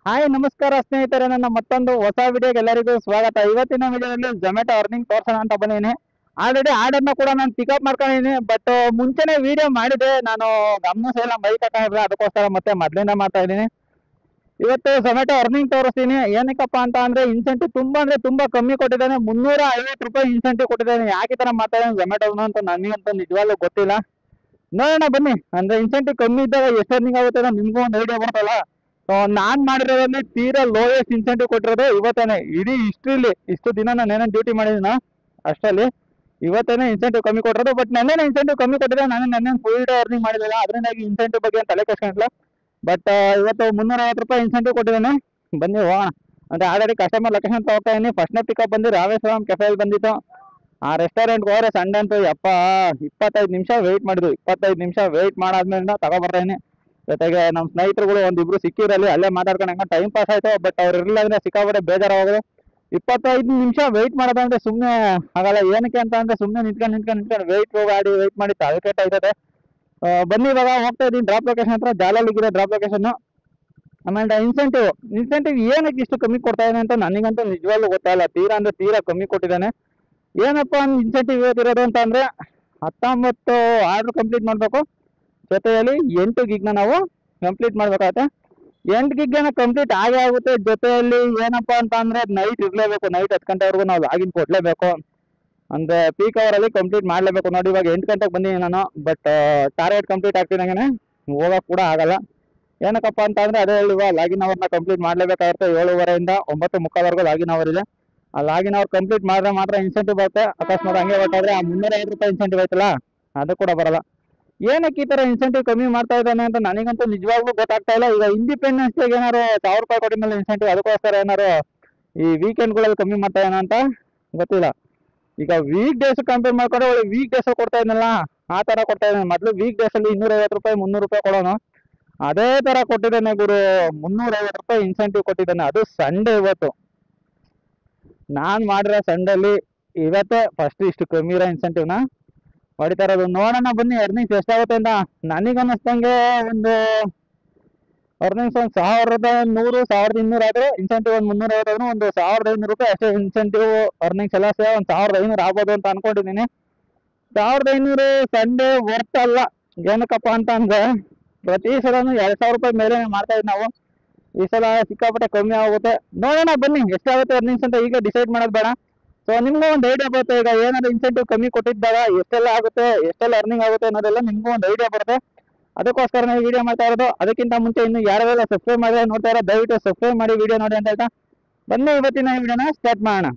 Hi ನಮಸ್ಕಾರ ಸ್ನೇಹಿತರೆ, ನನ್ನ ಮತ್ತೊಂದು ಹೊಸ ವಿಡಿಯೋಗೆ ಎಲ್ಲರಿಗೂ ಸ್ವಾಗತ. ಇವತ್ತಿನ ವಿಡಿಯೋದಲ್ಲಿ ಜೊಮ್ಯಾಟೊ ಅರ್ನಿಂಗ್ ತೋರ್ಸೋಣ ಅಂತ ಬಂದಿದ್ದೀನಿ. ಆಲ್ರೆಡಿ ಆರ್ಡರ್ನ ಕೂಡ ನಾನು ಪಿಕಪ್ ಮಾಡ್ಕೊಂಡಿದ್ದೀನಿ. ಬಟ್ ಮುಂಚೆನೆ ವಿಡಿಯೋ ಮಾಡಿದೆ, ನಾನು ಗಮನಿಸಿಲ್ಲ, ಬೈಕ್ ಹಾಕೊಂಡಿದ್ರೆ ಅದಕ್ಕೋಸ್ಕರ ಮತ್ತೆ ಮೊದಲಿಂದ ಮಾಡ್ತಾ ಇದ್ದೀನಿ. ಇವತ್ತು ಜೊಮ್ಯಾಟೊ ಅರ್ನಿಂಗ್ ತೋರಿಸ್ತೀನಿ. ಏನಕ್ಕಪ್ಪ ಅಂತ ಅಂದ್ರೆ ಇನ್ಸೆಂಟಿವ್ ತುಂಬಾ ಅಂದ್ರೆ ತುಂಬಾ ಕಮ್ಮಿ ಕೊಟ್ಟಿದ್ದಾನೆ. 350 ರೂಪಾಯಿ ಇನ್ಸೆಂಟಿವ್ ಕೊಟ್ಟಿದ್ದಾನೆ. ಯಾಕೆ ಈ ತರ ಮಾಡ್ತಾ ಇದ್ದಾನೆ ಜೊಮ್ಯಾಟೊ ಅಂತ ನನಗಂತೂ ನಿಜವಾಗ್ಲೂ ಗೊತ್ತಿಲ್ಲ. ನೋಡೋಣ ಬನ್ನಿ. ಅಂದ್ರೆ ಇನ್ಸೆಂಟಿವ್ ಕಮ್ಮಿ ಇದ್ದಾಗ ಎಷ್ಟು ಅರ್ನಿಂಗ್ ಆಗುತ್ತೆ ಅನ್ನೋದು ನಿಮ್ಗೂ ಒಂದು ಐಡಿಯಾ ಬರ್ತಲ್ಲ. ನಾನ್ ಮಾಡಿರೋದ್ರಲ್ಲಿ ತೀರಾ ಲೋಯೆಸ್ಟ್ ಇನ್ಸೆಂಟಿವ್ ಕೊಟ್ಟಿರೋದು ಇವತ್ತೇನೆ. ಇಡೀ ಹಿಸ್ಟ್ರಿಲಿ ಇಷ್ಟು ದಿನ ನಾನು ಏನೇನು ಡ್ಯೂಟಿ ಮಾಡಿದ್ದೀನ ಅಷ್ಟರಲ್ಲಿ ಇವತ್ತೇನೆ ಇನ್ಸೆಂಟಿವ್ ಕಮ್ಮಿ ಕೊಟ್ಟಿರೋದು. ಬಟ್ ನೆನ್ನೆ ಇನ್ಸೆಂಟಿವ್ ಕಮ್ಮಿ ಕೊಟ್ಟಿದ್ರೆ ನಾನು ಫುಲ್ ಡೇ ಅರ್ನಿಂಗ್ ಮಾಡಿದಿಲ್ಲ, ಅದರಿಂದಾಗಿ ಇನ್ಸೆಂಟಿವ್ ಬಗ್ಗೆ ತಲೆ ಕೆಡ್ಸ್ಕೊಂಡಿಲ್ಲ. ಬಟ್ ಇವತ್ತು 350 ರೂಪಾಯಿ ಇನ್ಸೆಂಟಿವ್ ಕೊಟ್ಟಿದ್ದಾನೆ. ಬನ್ನಿ ಹೋಗೋಣ. ಅಂದ್ರೆ ಆಲ್ರೆಡಿ ಕಸ್ಟಮರ್ ಲೊಕೇಶನ್ ತಗೋತಾ ಇದೀನಿ. ಫಸ್ಟ್ನೇ ಪಿಕಪ್ ಬಂದು ರಾಮೇಶ್ವರಂ ಕೆಫೆಯಲ್ಲಿ ಬಂದಿತ್ತು. ಆ ರೆಸ್ಟೋರೆಂಟ್ಗೆ ಹೋದ್ರೆ ಸಂಡೆ ಅಂತೂ ಯಪ್ಪ 25 ನಿಮಿಷ ವೆಯ್ಟ್ ಮಾಡಿದ್ವಿ. 25 ನಿಮಿಷ ವೆಯ್ಟ್ ಮಾಡಾದ್ಮೇಲೆ ತಗೊಬರ್ತಾ ಇದೀನಿ. ಜೊತೆಗೆ ನಮ್ಮ ಸ್ನೇಹಿತರುಗಳು ಒಂದಿಬ್ರು ಸಿಕ್ಕಿರಲ್ಲಿ ಅಲ್ಲೇ ಮಾತಾಡ್ಕೊಂಡು ಹೆಂಗ ಟೈಮ್ ಪಾಸ್ ಆಯ್ತು. ಬಟ್ ಅವ್ರು ಇರಲಿಲ್ಲ ಅಂದ್ರೆ ಸಿಕ್ಕಾಬಿಟ್ಟೆ ಬೇಜಾರಾಗೋದು. 25 ನಿಮಿಷ ವೆಯ್ಟ್ ಮಾಡೋದಂದ್ರೆ ಸುಮ್ಮನೆ ಆಗಲ್ಲ. ಏನಕ್ಕೆ ಅಂತ ಅಂದ್ರೆ ಸುಮ್ಮನೆ ನಿಂತ್ಕೊಂಡು ವೆಯ್ಟ್ ಮಾಡಿ ತಲೆಕೆಟ್ಟ ಆಯ್ತದೆ. ಬನ್ನಿ ಇವಾಗ ಹೋಗ್ತಾ ಇದ್ದೀನಿ ಡ್ರಾಪ್ ಲೊಕೇಶನ್ ಹತ್ರ. ಜಾಲಲ್ಲಿಗಿದೆ ಡ್ರಾಪ್ ಲೊಕೇಶನ್. ಆಮೇಲೆ ಇನ್ಸೆಂಟಿವ್ ಏನಕ್ಕೆ ಇಷ್ಟು ಕಮ್ಮಿ ಕೊಡ್ತಾ ಇದ್ದಾನೆ ಅಂತ ನನಗಂತೂ ನಿಜವಾಗ್ಲೂ ಗೊತ್ತಾಗಲ್ಲ. ತೀರಾ ಅಂದ್ರೆ ತೀರಾ ಕಮ್ಮಿ ಕೊಟ್ಟಿದ್ದಾನೆ. ಏನಪ್ಪ ಇನ್ಸೆಂಟಿವ್ ಇವತ್ತಿರೋದು ಅಂತ ಅಂದ್ರೆ 19 ಆರ್ಡರ್ ಕಂಪ್ಲೀಟ್ ಮಾಡಬೇಕು. ಜೊತೆಯಲ್ಲಿ 8 ಗಿಗ್ನ ನಾವು ಕಂಪ್ಲೀಟ್ ಮಾಡ್ಬೇಕಾಗತ್ತೆ. 8 ಗಿಗ್ನ ಕಂಪ್ಲೀಟ್ ಆಗೇ ಆಗುತ್ತೆ. ಜೊತೆಯಲ್ಲಿ ಏನಪ್ಪಾ ಅಂತ ಅಂದ್ರೆ ನೈಟ್ ಇರಲೇಬೇಕು. ನೈಟ್ 10 ಗಂಟೆವರೆಗೂ ನಾವು ಲಾಗಿನ್ ಕೊಡ್ಲೇಬೇಕು. ಅಂದ್ರೆ ಪೀಕ್ ಅವರಲ್ಲಿ ಕಂಪ್ಲೀಟ್ ಮಾಡ್ಲೇಬೇಕು. ನೋಡಿ ಇವಾಗ 8 ಗಂಟೆಗೆ ಬಂದಿದ್ದೀನಿ ನಾನು. ಬಟ್ ಟಾರ್ಗೆಟ್ ಕಂಪ್ಲೀಟ್ ಆಗ್ತಿದಂಗೆ ಹೋಗಕ್ ಕೂಡ ಆಗಲ್ಲ. ಏನಕ್ಕಪ್ಪ ಅಂತ ಅಂದ್ರೆ ಅದೇ ಇವಾಗ ಲಾಗಿನ್ ಅವರ್ನ ಕಂಪ್ಲೀಟ್ ಮಾಡ್ಲೇಬೇಕಾಗುತ್ತೆ. 7:30 9:45 ಲಾಗಿನ್ ಅವರ್ ಇದೆ. ಆ ಲಾಗಿನ್ ಅವರ್ ಕಂಪ್ಲೀಟ್ ಮಾಡಿದ್ರೆ ಮಾತ್ರ ಇನ್ಸೆಂಟಿವ್ ಬರುತ್ತೆ. ಅಕಸ್ಮಾತ್ ಹಂಗೆ ಹೊರಟಾದ್ರೆ ಆ 350 ರೂಪಾಯಿ ಇನ್ಸೆಂಟಿವ್ ಐತಲ್ಲ ಅದು ಕೂಡ ಬರಲ್ಲ. ಏನಕ್ಕೆ ಈ ತರ ಇನ್ಸೆಂಟಿವ್ ಕಮ್ಮಿ ಮಾಡ್ತಾ ಇದ್ದಾನೆ ಅಂತ ನನಗಂತೂ ನಿಜವಾಗ್ಲೂ ಗೊತ್ತಾಗ್ತಾ ಇಲ್ಲ. ಈಗ ಇಂಡಿಪೆಂಡೆನ್ಸ್ ಡೇಗೆ ಏನಾರು 1000 ರೂಪಾಯಿ ಕೊಟ್ಟಿದ್ಮೇಲೆ ಇನ್ಸೆಂಟಿವ್, ಅದಕ್ಕೋಸ್ಕರ ಏನಾರು ಈ ವೀಕೆಂಡ್ಗಳಲ್ಲಿ ಕಮ್ಮಿ ಮಾಡ್ತಾ ಇದ್ದಾನೆ ಅಂತ ಗೊತ್ತಿಲ್ಲ. ಈಗ ವೀಕ್ ಡೇಸ್ ಕಂಪೇರ್ ಮಾಡ್ಕೊಂಡ್ರೆ ಒಳ್ಳೆ ವೀಕ್ ಡೇಸ್ ಕೊಡ್ತಾ ಇದ್ನಲ್ಲ ಆ ತರ ಕೊಡ್ತಾ ಇದ್ದಾನೆ. ಮೊದಲು ವೀಕ್ ಡೇಸ್ ಅಲ್ಲಿ 250 ರೂಪಾಯಿ 300 ರೂಪಾಯಿ ಕೊಡೋನು, ಅದೇ ತರ ಕೊಟ್ಟಿದ್ದಾನೆ ಗುರು. 350 ರೂಪಾಯಿ ಇನ್ಸೆಂಟಿವ್ ಕೊಟ್ಟಿದ್ದಾನೆ, ಅದು ಸಂಡೇ. ಇವತ್ತು ನಾನ್ ಮಾಡಿರೋ ಸಂಡೇಲಿ ಇವತ್ತೇ ಫಸ್ಟ್ ಇಷ್ಟು ಕಮ್ಮಿ ಇರೋ ಇನ್ಸೆಂಟಿವ್ನ ಹೊಡಿತಾ ಇರೋದು. ನೋಡೋಣ ಬನ್ನಿ ಅರ್ನಿಂಗ್ಸ್ ಎಷ್ಟಾಗುತ್ತೆ ಅಂತ. ನನಗನ್ನಿಸ್ತಂಗೆ ಒಂದು ಅರ್ನಿಂಗ್ಸ್ 1100 1200 ಆದ್ರೆ ಇನ್ಸೆಂಟಿವ್ ಒಂದು 350 ಆದ್ರೂ ಒಂದು 1500 ರೂಪಾಯಿ ಅಷ್ಟೇ ಇನ್ಸೆಂಟಿವ್ ಅರ್ನಿಂಗ್ಸ್ ಎಲ್ಲ ಸೇರಿ ಒಂದು 1500 ಆಗ್ಬೋದು ಅಂತ ಅನ್ಕೊಂಡಿದ್ದೀನಿ. 1500 ಸಂಡೇ ವರ್ತ್ ಅಲ್ಲ. ಏನಕ್ಕಪ್ಪ ಅಂತ ಅಂದ್ರೆ ಪ್ರತಿ ಸಲನು 2000 ರೂಪಾಯಿ ಮೇಲೆ ಮಾಡ್ತಾ ಇದ್ವಿ ನಾವು. ಈ ಸಲ ಸಿಕ್ಕಾಪಟ್ಟೆ ಕಮ್ಮಿ ಆಗುತ್ತೆ. ನೋಡೋಣ ಬನ್ನಿ ಎಷ್ಟಾಗುತ್ತೆ ಅರ್ನಿಂಗ್ಸ್ ಅಂತ ಈಗ ಡಿಸೈಡ್ ಮಾಡೋದು ಬೇಡ. ಸೊ ನಿಮ್ಗೂ ಒಂದು ಐಡಿಯಾ ಬರುತ್ತೆ. ಈಗ ಏನಾದ್ರು ಇನ್ಸೆಂಟಿವ್ ಕಮ್ಮಿ ಕೊಟ್ಟಿದ್ದಾಗ ಎಷ್ಟೆಲ್ಲ ಆಗುತ್ತೆ, ಎಷ್ಟೆಲ್ಲ ಅರ್ನಿಂಗ್ ಆಗುತ್ತೆ ಅನ್ನೋದೆಲ್ಲ ನಿಮ್ಗೂ ಒಂದು ಐಡಿಯಾ ಬರುತ್ತೆ. ಅದಕ್ಕೋಸ್ಕರ ನಾವು ವಿಡಿಯೋ ಮಾಡ್ತಾ ಇರೋದು. ಅದಕ್ಕಿಂತ ಮುಂಚೆ ಇನ್ನು ಯಾರೆಲ್ಲ ಸಬ್ಸ್ಕ್ರೈಬ್ ಮಾಡಿದ್ರೆ ನೋಡ್ತಾ ಇರೋ ದಯವಿಟ್ಟು ಸಬ್ಸ್ಕ್ರೈಬ್ ಮಾಡಿ ವಿಡಿಯೋ ನೋಡಿ ಅಂತ ಹೇಳ್ತಾ ಬನ್ನಿ ಇವತ್ತಿನ ವಿಡಿಯೋನ ಸ್ಟಾರ್ಟ್ ಮಾಡೋಣ.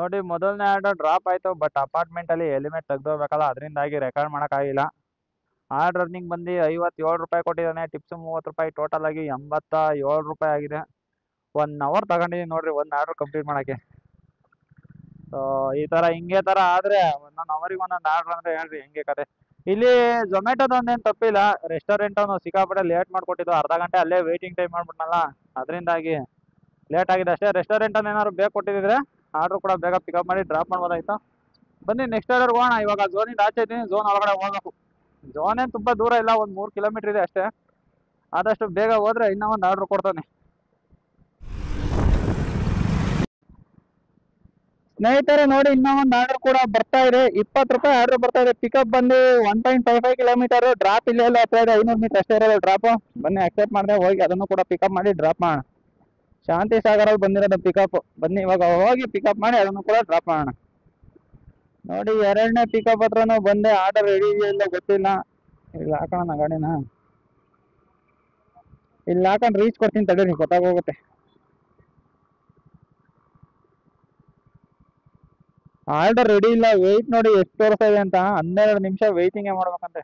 ನೋಡಿ ಮೊದಲನೇ ಆರ್ಡರ್ ಡ್ರಾಪ್ ಆಯ್ತು. ಬಟ್ ಅಪಾರ್ಟ್ಮೆಂಟ್ ಅಲ್ಲಿ ಎಲಿಮೆಂಟ್ ತೆಗ್ದೋಗ್ಬೇಕಲ್ಲ, ಅದರಿಂದಾಗಿ ರೆಕಾರ್ಡ್ ಮಾಡೋಕ್ಕಾಗಿಲ್ಲ. ಆರ್ಡರ್ ರನ್ನಿಂಗ್ ಬಂದು 57 ರೂಪಾಯಿ ಕೊಟ್ಟಿದ್ದಾನೆ. ಟಿಪ್ಸ್ 30 ರೂಪಾಯಿ, ಟೋಟಲ್ ಆಗಿ 87 ರೂಪಾಯಿ ಆಗಿದೆ. 1 ಅವರ್ ತಗೊಂಡಿದ್ದೀನಿ ನೋಡ್ರಿ ಒಂದು ಆರ್ಡರ್ ಕಂಪ್ಲೀಟ್ ಮಾಡೋಕ್ಕೆ. ಸೊ ಈ ತರ ಹಿಂಗೆ ತರ ಆದ್ರೆ ಒಂದೊಂದು ಅವರಿಗೆ ಒಂದೊಂದು ಆರ್ಡರ್ ಅಂದ್ರೆ ಹೇಳ್ರಿ ಹೆಂಗೆ ಕತೆ. ಇಲ್ಲಿ ಝೊಮ್ಯಾಟೊದೊಂದೇನು ತಪ್ಪಿಲ್ಲ. ರೆಸ್ಟೋರೆಂಟ್ ಅವನು ಸಿಕ್ಕಾಪಟ್ಟೆ ಲೇಟ್ ಮಾಡ್ಕೊಟ್ಟಿದ್ದು. ಅರ್ಧ ಗಂಟೆ ಅಲ್ಲೇ ವೇಟಿಂಗ್ ಟೈಮ್ ಮಾಡ್ಬಿಟ್ನಲ್ಲ, ಅದರಿಂದಾಗಿ ಲೇಟ್ ಆಗಿದೆ ಅಷ್ಟೇ. ರೆಸ್ಟೋರೆಂಟ್ ಅಲ್ಲಿ ಏನಾದ್ರು ಬೇಗ ಕೊಟ್ಟಿದ್ರೆ ಆರ್ಡರ್ ಕೂಡ ಬೇಗ ಪಿಕಪ್ ಮಾಡಿ ಡ್ರಾಪ್ ಮಾಡ್ಬೋದಾಯ್ತು. ಬನ್ನಿ ನೆಕ್ಸ್ಟ್ ಆರ್ಡರ್ ಹೋಗೋಣ. ಇವಾಗ ಝೋನಿಂದ ಆಚೆ ಇದ್ದೀನಿ, ಝೋನ್ ಒಳಗಡೆ ಹೋಗ್ಬೇಕು. ಝೋನ್ ಏನು ತುಂಬಾ ದೂರ ಇಲ್ಲ, ಒಂದು 3 ಕಿಲೋಮೀಟರ್ ಇದೆ ಅಷ್ಟೇ. ಆದಷ್ಟು ಬೇಗ ಹೋದ್ರೆ ಇನ್ನೂ ಒಂದು ಆರ್ಡರ್ ಕೊಡ್ತಾನೆ. ಸ್ನೇಹಿತರೆ ನೋಡಿ ಇನ್ನೂ ಒಂದು ಆರ್ಡರ್ ಕೂಡ ಬರ್ತಾ ಇದೆ. 20 ರೂಪಾಯಿ ಆರ್ಡರ್ ಬರ್ತಾ ಇದೆ. ಪಿಕಪ್ ಬಂದು 1.55 ಕಿಲೋಮೀಟರ್. ಡ್ರಾಪ್ ಇಲ್ಲ ಹತ್ರ ಇದೆ, 500 ಮೀಟರ್ ಅಷ್ಟೇ ಇರೋದು ಡ್ರಾಪ್. ಬನ್ನಿ ಅಕ್ಸೆಪ್ಟ್ ಮಾಡಿದೆ, ಹೋಗಿ ಅದನ್ನು ಕೂಡ ಪಿಕಪ್ ಮಾಡಿ ಡ್ರಾಪ್ ಮಾಡೋಣ. ಶಾಂತಿ ಸಾಗರಲ್ಲಿ ಬಂದಿರೋದು ಪಿಕಪ್. ಬನ್ನಿ ಇವಾಗ ಹೋಗಿ ಪಿಕಪ್ ಮಾಡಿ ಅದನ್ನು ಕೂಡ ಡ್ರಾಪ್ ಮಾಡೋಣ. ನೋಡಿ 2ನೇ ಪಿಕಪ್ ಹತ್ರನೂ ಬಂದೆ. ಆರ್ಡರ್ ರೆಡಿ ಇದೆಯಾ ಇಲ್ಲ ಗೊತ್ತಿಲ್ಲ. ಇಲ್ಲಿ ಹಾಕೋಣ ಗಾಡಿನ, ಇಲ್ಲಿ ಹಾಕೊಂಡು ರೀಚ್ ಕೊಡ್ತೀನಿ ತಡೀರಿ, ಗೊತ್ತಾಗೋಗುತ್ತೆ. ಆರ್ಡರ್ ರೆಡಿ ಇಲ್ಲ. ವೆಯ್ಟ್ ನೋಡಿ ಎಷ್ಟು ತೋರಿಸ್ತಾ ಇದೆ ಅಂತ. 12 ನಿಮಿಷ ವೆಯ್ಟಿಂಗೇ ಮಾಡ್ಬೇಕಂತೆ.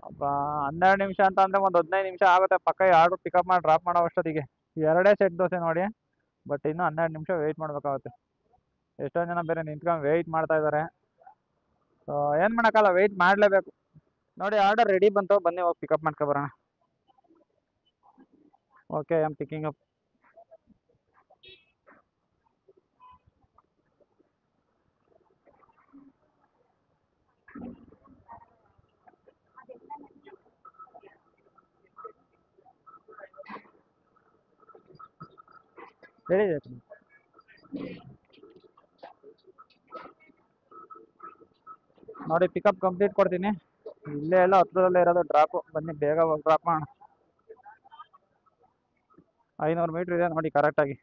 ಅಪ್ಪ 12 ನಿಮಿಷ ಅಂತ ಅಂದ್ರೆ ಒಂದು 15 ನಿಮಿಷ ಆಗುತ್ತೆ ಪಕ್ಕ ಆರ್ಡರ್ ಪಿಕಪ್ ಮಾಡಿ ಡ್ರಾಪ್ ಮಾಡೋ ಅಷ್ಟೊತ್ತಿಗೆ. 2 ಸೆಟ್ ದೋಸೆ ನೋಡಿ. ಬಟ್ ಇನ್ನು 12 ನಿಮಿಷ ವೆಯ್ಟ್ ಮಾಡ್ಬೇಕಾಗುತ್ತೆ. ಎಷ್ಟೊಂದು ಜನ ಬೇರೆ ನಿಂತ್ಕೊಂಡು ವೆಯ್ಟ್ ಮಾಡ್ತಾ ಇದ್ದಾರೆ. ಸೊ ಏನು ಮಾಡೋಕ್ಕಲ್ಲ, ವೆಯ್ಟ್ ಮಾಡಲೇಬೇಕು. ನೋಡಿ ಆರ್ಡರ್ ರೆಡಿ ಬಂತು, ಬನ್ನಿ ಹೋಗಿ ಪಿಕಪ್ ಮಾಡ್ಕೊ ಬರೋಣ. Okay, I am picking up. ಹೇಳಿ. ನೋಡಿ ಪಿಕಪ್ ಕಂಪ್ಲೀಟ್ ಕೊಡ್ತೀನಿ. ಇಲ್ಲೇ ಎಲ್ಲ ಹತ್ರದಲ್ಲೇ ಇರೋದು ಡ್ರಾಪು. ಬನ್ನಿ ಬೇಗ ಹೋಗಿ ಡ್ರಾಪ್ ಮಾಡೋಣ. 500 ಮೀಟ್ರ್ ಇದೆ ನೋಡಿ ಕರೆಕ್ಟಾಗಿ.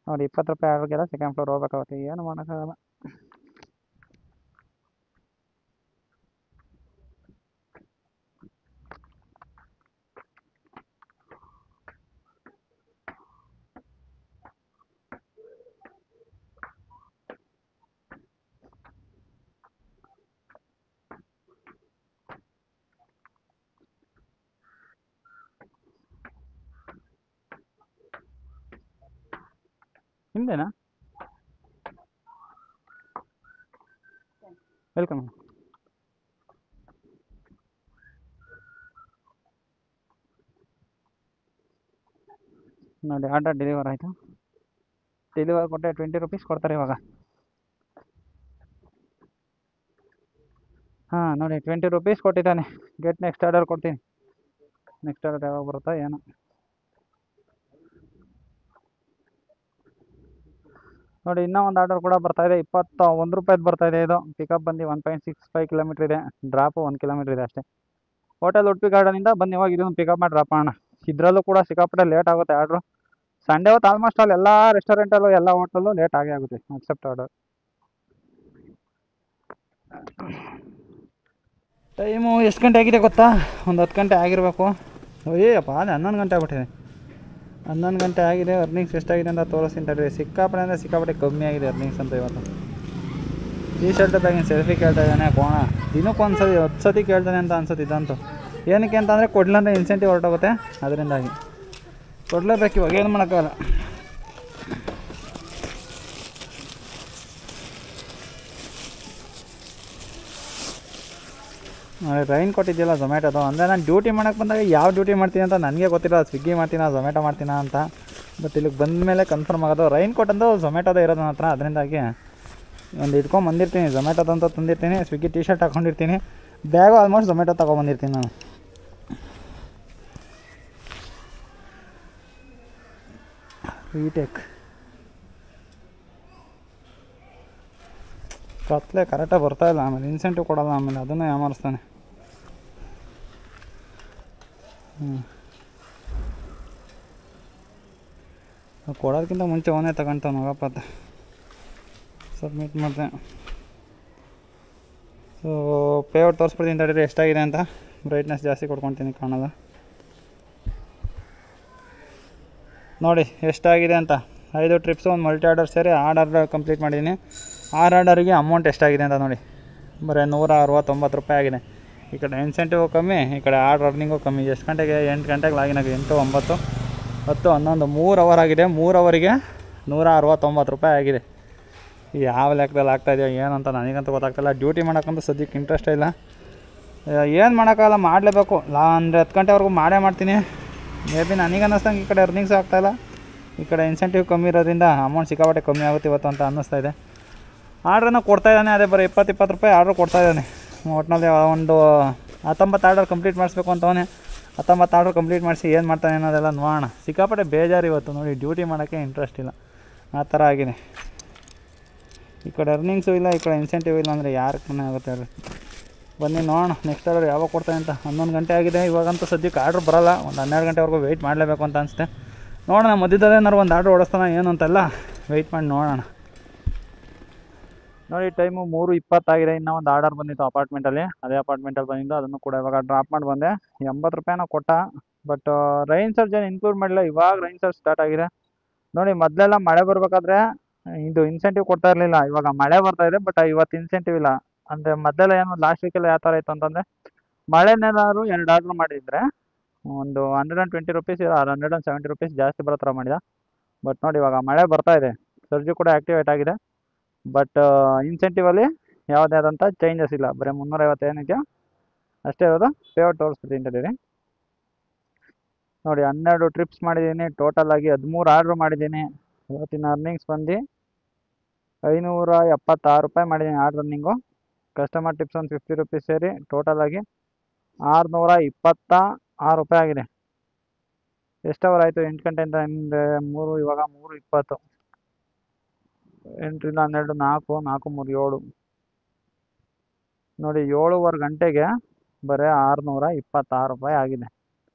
ನೋಡಿ 20 ರೂಪಾಯಿ ಆಗೋಕ್ಕೆಲ್ಲ ಸೆಕೆಂಡ್ ಫ್ಲೋರ್ ಹೋಗ್ಬೇಕಾಗುತ್ತೆ, ಏನು ಮಾಡೋಕ್ಕಾಗಲ್ಲ. ಹಿಂದೆನಾ? ವೆಲ್ಕಮ್. ನೋಡಿ ಆರ್ಡರ್ ಡೆಲಿವರ್ ಆಯಿತು. ಡೆಲಿವರ್ ಕೊಟ್ಟರೆ 20 ರೂಪೀಸ್ ಕೊಡ್ತಾರೆ ಇವಾಗ. ಹಾಂ ನೋಡಿ 20 ರೂಪೀಸ್ ಕೊಟ್ಟಿದ್ದಾನೆ. ಗೆಟ್ ನೆಕ್ಸ್ಟ್ ಆರ್ಡರ್ ಕೊಡ್ತೀನಿ. ನೆಕ್ಸ್ಟ್ ಆರ್ಡರ್ ಯಾವಾಗ ಬರುತ್ತಾ ಏನೋ. ನೋಡಿ ಇನ್ನೂ ಒಂದು ಆರ್ಡರ್ ಕೂಡ ಬರ್ತಾಯಿದೆ. 21 ರೂಪಾಯಿದು ಬರ್ತಾಯಿದೆ. ಇದು ಪಿಕಪ್ ಬಂದು 1.65 ಕಿಲೋಮೀಟ್ರ್ ಇದೆ. ಡ್ರಾಪು 1 ಕಿಲೋಮೀಟ್ರ್ ಇದೆ ಅಷ್ಟೇ. ಹೋಟೆಲ್ ಉಡುಪಿ ಗಾರ್ಡನಿಂದ ಬನ್ನಿ, ಇವಾಗ ಇದನ್ನು ಪಿಕಪ್ ಮಾಡಿ ಡ್ರಾಪ್ ಮಾಡೋಣ. ಇದರಲ್ಲೂ ಕೂಡ ಸಿಕ್ಕಾಪಟ್ಟೆ ಲೇಟ್ ಆಗುತ್ತೆ ಆರ್ಡ್ರು. ಸಂಡೇ ಹೊತ್ತು ಆಲ್ಮೋಸ್ಟ್ ಅಲ್ಲಿ ಎಲ್ಲ ರೆಸ್ಟೋರೆಂಟಲ್ಲೂ ಎಲ್ಲ ಹೋಟೆಲ್ಲೂ ಲೇಟ್ ಆಗೇ ಆಗುತ್ತೆ ಅಕ್ಸೆಪ್ಟ್ ಆರ್ಡರ್. ಟೈಮು ಎಷ್ಟು ಗಂಟೆ ಆಗಿದೆ ಗೊತ್ತಾ? ಒಂದು 10 ಗಂಟೆ ಆಗಿರಬೇಕು. ಅಯ್ಯಪ್ಪ ಅದೇ 11 ಗಂಟೆ ಆಗ್ಬಿಟ್ಟಿದೆ. 11 ಗಂಟೆ ಆಗಿದೆ. ಅರ್ನಿಂಗ್ಸ್ ಎಷ್ಟಾಗಿದೆ ಅಂತ ತೋರಿಸ್ತೀನಿ ತಡೀರಿ. ಸಿಕ್ಕಾಪಟ್ಟೆ ಅಂದರೆ ಸಿಕ್ಕಾಪಟ್ಟೆ ಕಮ್ಮಿ ಆಗಿದೆ ಅರ್ನಿಂಗ್ಸ್ ಅಂತ ಇವತ್ತು. ಟೀ ಶರ್ಟ್ ಬ್ಯಾಗಿನ ಸೆಲ್ಫಿ ಕೇಳ್ತಾ ಇದ್ದಾನೆ ಕೋಣ. ದಿನಕ್ಕೊಂದು ಸತಿ 10 ಸತಿ ಕೇಳ್ತಾನೆ ಅಂತ ಅನ್ಸುತ್ತೆ ಇದಂತೂ. ಏನಕ್ಕೆ ಅಂತಂದರೆ ಕೊಡ್ಲಂದ್ರೆ ಇನ್ಸೆಂಟಿವ್ ಹೊರಟೋಗುತ್ತೆ, ಅದರಿಂದಾಗಿ ಕೊಡಲೇಬೇಕು. ಇವಾಗ ಏನು ಮಾಡೋಕ್ಕಾಗಲ್ಲ. ನೋಡಿ ರೈನ್ ಕೊಟ್ಟಿದ್ದಿಲ್ಲ ಝೊಮ್ಯಾಟೋದು. ಅಂದರೆ ನಾನು ಡ್ಯೂಟಿ ಮಾಡೋಕ್ಕೆ ಬಂದಾಗ ಯಾವ ಡ್ಯೂಟಿ ಮಾಡ್ತೀನಿ ಅಂತ ನನಗೆ ಗೊತ್ತಿಲ್ಲ. ಸ್ವಿಗ್ಗಿ ಮಾಡ್ತೀನಾ ಝೊಮ್ಯಾಟೋ ಮಾಡ್ತೀನಾ ಅಂತ. ಬಟ್ ಇಲ್ಲಿಗೆ ಬಂದ ಮೇಲೆ ಕನ್ಫರ್ಮ್ ಆಗೋದು. ರೈನ್ ಕೊಟ್ಟಂದು ಝೊಮ್ಯಾಟೋದೇ ಇರೋದು ನನ್ನ ಹತ್ರ. ಅದರಿಂದಾಗಿ ಒಂದು ಇಟ್ಕೊಂಡು ಬಂದಿರ್ತೀನಿ. ಝೊಮ್ಯಾಟೋದಂತ ತಂದಿರ್ತೀನಿ. ಸ್ವಿಗ್ಗಿ ಟೀ ಶರ್ಟ್ ಹಾಕ್ಕೊಂಡಿರ್ತೀನಿ. ಬ್ಯಾಗು ಆಲ್ಮೋಸ್ಟ್ ಝೊಮ್ಯಾಟೋ ತೊಗೊಂಬಂದಿರ್ತೀನಿ ನಾನು. ರೀಟೇಕ್ ಕತ್ಲೆ ಕರೆಕ್ಟಾಗಿ ಬರ್ತಾಯಿಲ್ಲ. ಆಮೇಲೆ ಇನ್ಸೆಂಟಿವ್ ಕೊಡೋಲ್ಲ, ಆಮೇಲೆ ಅದನ್ನೇ ಯಾಮಾರಿಸ್ತಾನೆ. ಕೊಡೋದಕ್ಕಿಂತ ಮುಂಚೆ ಅವನೇ ತಗೊಂತಾವ ಹೋಗಪ್ಪ. ಸಬ್ಮಿಟ್ ಮಾಡಿದೆ. ಸೊ ಪೇಔಟ್ ತೋರಿಸ್ಬಿಡ್ತೀನಿ ತಡೀರಿ ಎಷ್ಟಾಗಿದೆ ಅಂತ. ಬ್ರೈಟ್ನೆಸ್ ಜಾಸ್ತಿ ಕೊಡ್ಕೊತೀನಿ, ಕಾಣಲ್ಲ. ನೋಡಿ ಎಷ್ಟಾಗಿದೆ ಅಂತ. 5 ಟ್ರಿಪ್ಸು ಒಂದು ಮಲ್ಟಿ ಆರ್ಡರ್ ಸೇರಿ 6 ಆರ್ಡರ್ ಕಂಪ್ಲೀಟ್ ಮಾಡಿದ್ದೀನಿ. 6 ಆರ್ಡರಿಗೆ ಅಮೌಂಟ್ ಎಷ್ಟಾಗಿದೆ ಅಂತ ನೋಡಿ. ಬರೀ 169 ರೂಪಾಯಿ ಆಗಿದೆ. ಈ ಕಡೆ ಇನ್ಸೆಂಟಿವ್ ಕಮ್ಮಿ, ಈ ಕಡೆ ಆರ್ಡರ್ ಅರ್ನಿಂಗು ಕಮ್ಮಿ. ಎಷ್ಟು ಗಂಟೆಗೆ? 8 ಗಂಟೆಗೆ ಲಾಗಿನ್ ಆಗಿದೆ. 8, 9, 10, 11, 3 ಅವರ್ ಆಗಿದೆ. 3 ಅವರಿಗೆ 169 ರೂಪಾಯಿ ಆಗಿದೆ. ಯಾವ ಲೆಕ್ಕದಲ್ಲಿ ಆಗ್ತಾಯಿದೆಯೋ ಏನು ಅಂತ ನನಗಂತೂ ಗೊತ್ತಾಗ್ತಾಯಿಲ್ಲ. ಡ್ಯೂಟಿ ಮಾಡೋಕ್ಕಂತೂ ಸದ್ಯಕ್ಕೆ ಇಂಟ್ರೆಸ್ಟೇ ಇಲ್ಲ. ಏನು ಮಾಡೋಕ್ಕಾಗಲ್ಲ, ಮಾಡಲೇಬೇಕು. ಅಂದರೆ 10 ಗಂಟೆವರೆಗೂ ಮಾಡ್ತೀನಿ. ಮೇ ಬಿ ನನಗೆ ಅನ್ನಿಸ್ದಂಗೆ ಈ ಕಡೆ ಅರ್ನಿಂಗ್ಸ್ ಆಗ್ತಾಯಿಲ್ಲ. ಈ ಕಡೆ ಇನ್ಸೆಂಟಿವ್ ಕಮ್ಮಿ ಇರೋದ್ರಿಂದ ಅಮೌಂಟ್ ಸಿಕ್ಕಾಪಟ್ಟೆ ಕಮ್ಮಿ ಆಗುತ್ತೆ ಇವತ್ತು ಅಂತ ಅನ್ನಿಸ್ತಾಯಿದೆ. ಆರ್ಡ್ರನ್ನ ಕೊಡ್ತಾಯಿದ್ದಾನೆ. ಅದೇ ಬರೀ 20 ರೂಪಾಯಿ ಆರ್ಡ್ರ್ ಕೊಡ್ತಾಯಿದ್ದಾನೆ. ಒಟ್ಟಿನಲ್ಲಿ ಒಂದು 19 ಆರ್ಡರ್ ಕಂಪ್ಲೀಟ್ ಮಾಡಿಸ್ಬೇಕು ಅಂತವನೇ. 19 ಆರ್ಡರ್ ಕಂಪ್ಲೀಟ್ ಮಾಡಿಸಿ ಏನು ಮಾಡ್ತಾನೆ ಅನ್ನೋದೆಲ್ಲ ನೋಡೋಣ. ಸಿಕ್ಕಾಪಟ್ಟೆ ಬೇಜಾರು ಇವತ್ತು. ನೋಡಿ ಡ್ಯೂಟಿ ಮಾಡೋಕ್ಕೆ ಇಂಟ್ರೆಸ್ಟ್ ಇಲ್ಲ, ಆ ಥರ ಆಗಿದೆ. ಈ ಕಡೆ ಅರ್ನಿಂಗ್ಸು ಇಲ್ಲ, ಈ ಕಡೆ ಇನ್ಸೆಂಟಿವ್ ಇಲ್ಲ ಅಂದರೆ ಯಾರಿಗೆ ಮನೆ ಆಗುತ್ತೆ ಹೇಳಿ. ಬನ್ನಿ ನೋಡೋಣ ನೆಕ್ಸ್ಟ್ ಆರ್ಡರ್ ಯಾವಾಗ ಕೊಡ್ತಾನೆ ಅಂತ. 11 ಗಂಟೆ ಆಗಿದೆ. ಇವಾಗಂತೂ ಸದ್ಯಕ್ಕೆ ಆರ್ಡ್ರ್ ಬರೋಲ್ಲ. ಒಂದು 12 ಗಂಟೆವರೆಗೂ ವೆಯ್ಟ್ ಮಾಡಲೇಬೇಕು ಅಂತ ಅನಿಸುತ್ತೆ. ನೋಡೋಣ ಮಧ್ಯದಲ್ಲೇ ಏನಾದ್ರು ಒಂದು ಆರ್ಡ್ರ್ ಓಡಿಸ್ತಾನೆ ಏನು ಅಂತೆಲ್ಲ ವೆಯ್ಟ್ ಮಾಡಿ ನೋಡೋಣ. ನೋಡಿ ಟೈಮು 3:20 ಆಗಿದೆ. ಇನ್ನೂ ಒಂದು ಆರ್ಡರ್ ಬಂದಿತ್ತು ಅಪಾರ್ಟ್ಮೆಂಟಲ್ಲಿ. ಅದೇ ಅಪಾರ್ಟ್ಮೆಂಟಲ್ಲಿ ಬಂದಿದ್ದು, ಅದನ್ನು ಕೂಡ ಇವಾಗ ಡ್ರಾಪ್ ಮಾಡಿ ಬಂದೆ. 80 ರೂಪಾಯಿನ ಕೊಟ್ಟ. ಬಟ್ ರೈನ್ ಸರ್ಜ್ ಏನು ಇನ್ಕ್ಲೂಡ್ ಮಾಡಿಲ್ಲ. ಇವಾಗ ರೈನ್ ಸರ್ಜ್ ಸ್ಟಾರ್ಟ್ ಆಗಿದೆ. ನೋಡಿ ಮೊದಲೆಲ್ಲ ಮಳೆ ಬರಬೇಕಾದ್ರೆ ಇದು ಇನ್ಸೆಂಟಿವ್ ಕೊಡ್ತಾ ಇರಲಿಲ್ಲ. ಇವಾಗ ಮಳೆ ಬರ್ತಾ ಇದೆ, ಬಟ್ ಇವತ್ತು ಇನ್ಸೆಂಟಿವ್ ಇಲ್ಲ. ಅಂದರೆ ಮೊದಲೆಲ್ಲ ಏನು ಲಾಸ್ಟ್ ವೀಕೆಲ್ಲ ಯಾವ ಥರ ಇತ್ತು ಅಂತಂದರೆ, ಮಳೆನೇನಾದ್ರು 2 ಆರ್ಡ್ರ್ ಮಾಡಿದರೆ ಒಂದು 120 ರೂಪೀಸ್ 170 ರೂಪೀಸ್ ಜಾಸ್ತಿ ಬರೋ ಥರ ಮಾಡಿದ. ಬಟ್ ನೋಡಿ ಇವಾಗ ಮಳೆ ಬರ್ತಾ ಇದೆ, ಸರ್ಜು ಕೂಡ ಆ್ಯಕ್ಟಿವೇಟ್ ಆಗಿದೆ. ಬಟ್ ಇನ್ಸೆಂಟಿವಲ್ಲಿ ಯಾವುದೇ ಆದಂಥ ಚೇಂಜಸ್ ಇಲ್ಲ. ಬರೀ 350 ಏನಕ್ಕೆ ಅಷ್ಟೇ ಇರೋದು. ಪೇಔಟ್ ತೋರಿಸ್ಬಿಡ್ತೀನಿ ತಡೀರಿ. ನೋಡಿ 12 ಟ್ರಿಪ್ಸ್ ಮಾಡಿದ್ದೀನಿ. ಟೋಟಲ್ ಆಗಿ 13 ಆರ್ಡ್ರ್ ಮಾಡಿದ್ದೀನಿ. ಇವತ್ತಿನ ಅರ್ನಿಂಗ್ಸ್ ಬಂದು 576 ರೂಪಾಯಿ ಮಾಡಿದ್ದೀನಿ ಆರ್ಡ್ರ್ ರನ್ನಿಂಗು. ಕಸ್ಟಮರ್ ಟಿಪ್ಸ್ ಒಂದು 50 ರೂಪೀಸ್ ಸೇರಿ ಟೋಟಲ್ ಆಗಿ 626 ರೂಪಾಯಿ ಆಗಿದೆ. ಎಷ್ಟು ಅವರ್ ಆಯಿತು? 8 ಗಂಟೆಯಿಂದ ಹಿಂದೆ 3, ಇವಾಗ 3:20. 8ರಿಂದ 12, 4, 4, 3, 7 ನೋಡಿ. 7:15 ಗಂಟೆಗೆ ಬರೀ 626 ರೂಪಾಯಿ ಆಗಿದೆ.